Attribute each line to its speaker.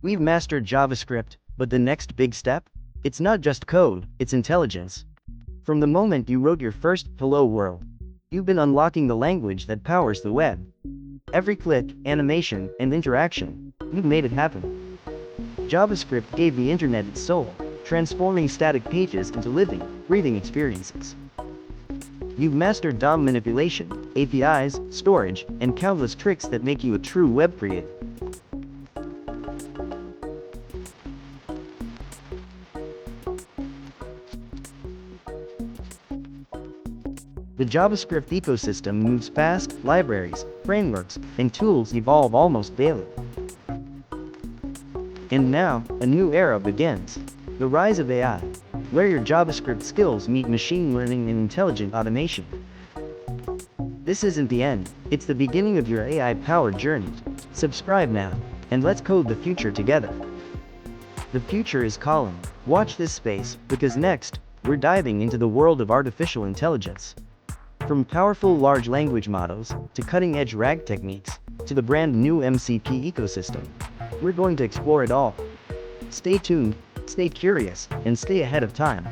Speaker 1: We've mastered JavaScript, but the next big step? It's not just code, it's intelligence. From the moment you wrote your first Hello World, you've been unlocking the language that powers the web. Every click, animation, and interaction, you've made it happen. JavaScript gave the internet its soul, transforming static pages into living, breathing experiences. You've mastered DOM manipulation, APIs, storage, and countless tricks that make you a true web creator. The JavaScript ecosystem moves fast, libraries, frameworks, and tools evolve almost daily. And now, a new era begins. The rise of AI, where your JavaScript skills meet machine learning and intelligent automation. This isn't the end, it's the beginning of your AI-powered journey. Subscribe now, and let's code the future together. The future is calling. Watch this space, because next, we're diving into the world of artificial intelligence. From powerful large language models, to cutting-edge RAG techniques, to the brand new MCP ecosystem, we're going to explore it all. Stay tuned, stay curious, and stay ahead of time.